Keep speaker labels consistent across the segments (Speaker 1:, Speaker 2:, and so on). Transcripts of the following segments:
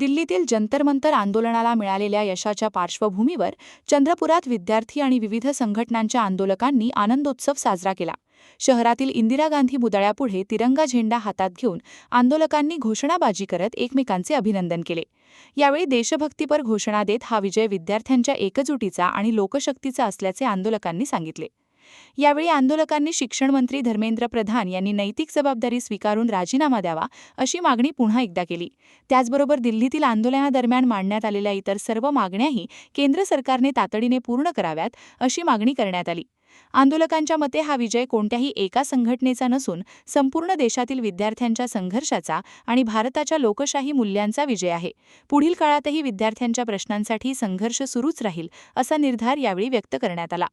Speaker 1: दिल्लीतील जंतर मंतर आंदोलनाला मिळालेल्या यशाच्या पार्श्वभूमीवर चंद्रपुरात विद्यार्थी आणि विविध संघटनांच्या आंदोलकांनी आनंदोत्सव साजरा केला. शहरातील इंदिरा गांधी पुतळ्यापुढे तिरंगा झेंडा हातात घेऊन आंदोलकांनी घोषणाबाजी करत एकमेकांचे अभिनंदन केले. यावेळी देशभक्तीपर घोषणा देत हा विजय विद्यार्थ्यांच्या एकजुटीचा आणि लोकशक्तीचा असल्याचे आंदोलकांनी सांगितले. यावेळी आंदोलकांनी शिक्षण मंत्री धर्मेंद्र प्रधान यांनी नैतिक जबाबदारी स्वीकारून राजीनामा द्यावा अशी मागणी पुन्हा एकदा केली. त्याचबरोबर दिल्लीतील आंदोलनादरम्यान मांडण्यात आलेल्या इतर सर्व मागण्याही केंद्र सरकारने तातडीने पूर्ण कराव्यात अशी मागणी करण्यात आली. आंदोलकांच्या मते हा विजय कोणत्याही एका संघटनेचा नसून संपूर्ण देशातील विद्यार्थ्यांच्या संघर्षाचा आणि भारताच्या लोकशाही मूल्यांचा विजय आहे. पुढील काळातही विद्यार्थ्यांच्या प्रश्नांसाठी संघर्ष सुरूच राहील असा निर्धार यावेळी व्यक्त करण्यात आला.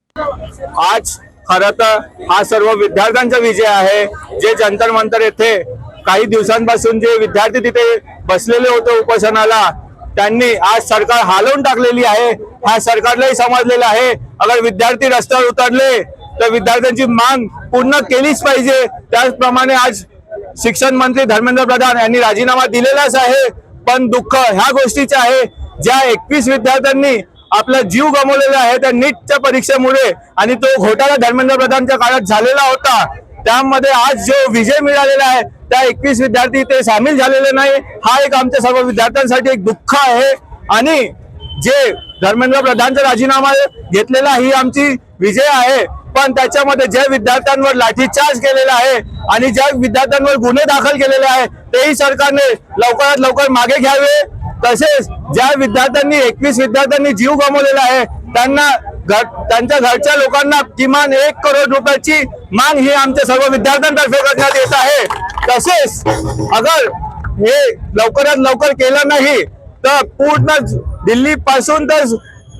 Speaker 2: आज खरं तर हा सर्व विद्यार्थ्यांचा विजय आहे. जे जंतर मंतर येथे काही दिवसांपासून जे विद्यार्थी तिथे बसलेले होते उपोषणाला, त्यांनी आज सरकार हालवून टाकलेली आहे. ह्या सरकारलाही समजलेलं आहे, अगर विद्यार्थी रस्त्यावर उतरले तर विद्यार्थ्यांची मांग पूर्ण केलीच पाहिजे. त्याचप्रमाणे आज शिक्षण मंत्री धर्मेंद्र प्रधान यांनी राजीनामा दिलेलाच आहे. पण दुःख ह्या गोष्टीचे आहे, ज्या 21 विद्यार्थ्यांनी आपला जीव गमावलेला आहे त्या नीटच्या परीक्षेमुळे, आणि तो घोटाळा धर्मेंद्र प्रधानच्या काळात झालेला होता, त्यामध्ये आज जो विजय मिळालेला आहे त्या 21 विद्यार्थी ते सामील झालेले नाही. हा एक आमच्या सर्व विद्यार्थ्यांसाठी एक दुःख आहे. आणि जे धर्मेंद्र प्रधानचा राजीनामा घेतलेला ही आमची विजय आहे. पण त्याच्यामध्ये ज्या विद्यार्थ्यांवर लाठीचार्ज केलेला आहे आणि ज्या विद्यार्थ्यांवर गुन्हे दाखल केलेले आहे तेही सरकारने लवकरात लवकर मागे घ्यावे. तसेच ज्या विद्यार्थ्यांनी 21 विद्यार्थ्यांनी जीव गमावलेला आहे त्यांना त्यांच्या घरच्या लोकांना किमान 1 करोड रुपयाची मांग ही आमच्या सर्व विद्यार्थ्यांतर्फे करण्यात येत आहे. तसेच अगर हे लवकरात लवकर केलं नाही तर पूर्ण दिल्ली पासून तर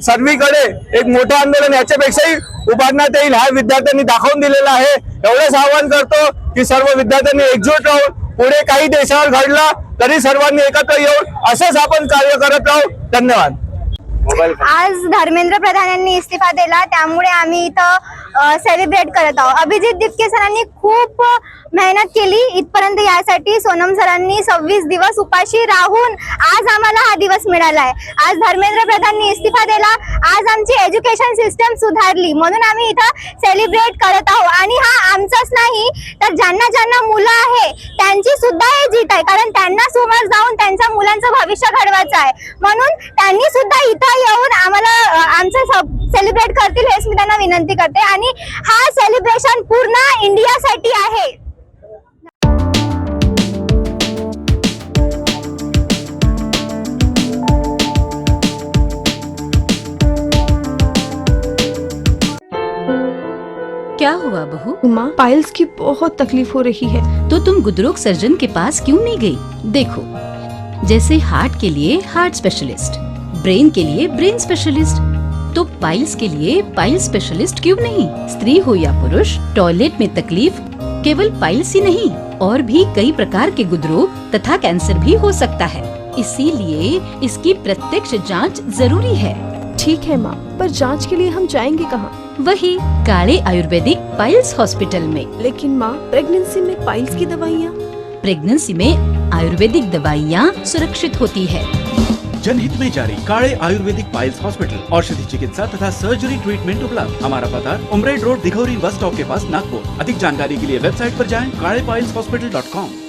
Speaker 2: सर्वीकडे एक मोठं आंदोलन याच्यापेक्षाही उभारण्यात येईल. ह्या विद्यार्थ्यांनी दाखवून दिलेलं आहे. एवढंच आवाहन करतो की सर्व विद्यार्थ्यांनी एकजूट राहून पुढे काही देशावर घडला तरी सर्वांनी एकत्र येऊन असंच आपण कार्य करत राहू. धन्यवाद.
Speaker 3: आज धर्मेंद्र प्रधान यांनी इस्तीफा दिला, त्यामुळे आम्ही इथं सेलिब्रेट करत आहोत. अभिजित दिपके सरांनी खूप मेहनत केली इथपर्यंत यासाठी. सोनम सरांनी 26 दिवस उपाशी राहून आज आम्हाला हा दिवस मिळाला आहे. आज धर्मेंद्र प्रधाननी इस्तीफा दिला, आज आमची एज्युकेशन सिस्टम सुधारली, म्हणून आम्ही इथं सेलिब्रेट करत आहोत. आणि हा आमचाच नाही तर ज्यांना ज्यांना मुलं आहे त्यांची सुद्धा हे जीत आहे, कारण त्यांना समोर जाऊन त्यांच्या मुलांचं भविष्य घडवायचं आहे. म्हणून त्यांनी सुद्धा इथं येऊन आम्हाला आमचं सेलिब्रेट करतील हेच मी त्यांना विनंती करते. आणि हा सेलिब्रेशन पूर्ण इंडियासाठी आहे.
Speaker 4: क्या हुआ बहू?
Speaker 5: माँ, पाइल्स की बहुत तकलीफ हो रही है।
Speaker 4: तो तुम गुदरोग सर्जन के पास क्यों नहीं गई? देखो, जैसे हार्ट के लिए हार्ट स्पेशलिस्ट, ब्रेन के लिए ब्रेन स्पेशलिस्ट, तो पाइल्स के लिए पाइल स्पेशलिस्ट क्यों नहीं? स्त्री हो या पुरुष, टॉयलेट में तकलीफ केवल पाइल्स ही नहीं और भी कई प्रकार के गुदरोग तथा कैंसर भी हो सकता है। इसीलिए इसकी प्रत्यक्ष जांच जरूरी है।
Speaker 5: ठीक है माँ, पर जांच के लिए हम जाएंगे कहाँ?
Speaker 4: वही काले आयुर्वेदिक पाइल्स हॉस्पिटल में।
Speaker 5: लेकिन माँ, प्रेगनेंसी में पाइल्स की दवाइयाँ?
Speaker 4: प्रेगनेंसी में आयुर्वेदिक दवाइयाँ सुरक्षित होती है।
Speaker 6: जनहित में जारी काले आयुर्वेदिक पाइल्स हॉस्पिटल, औषधि चिकित्सा तथा सर्जरी ट्रीटमेंट उपलब्ध। हमारा पता उमरेड रोड, दिघौरी बस स्टॉप के पास, नागपुर। अधिक जानकारी के लिए वेबसाइट पर जाएं kalepileshhospital.com।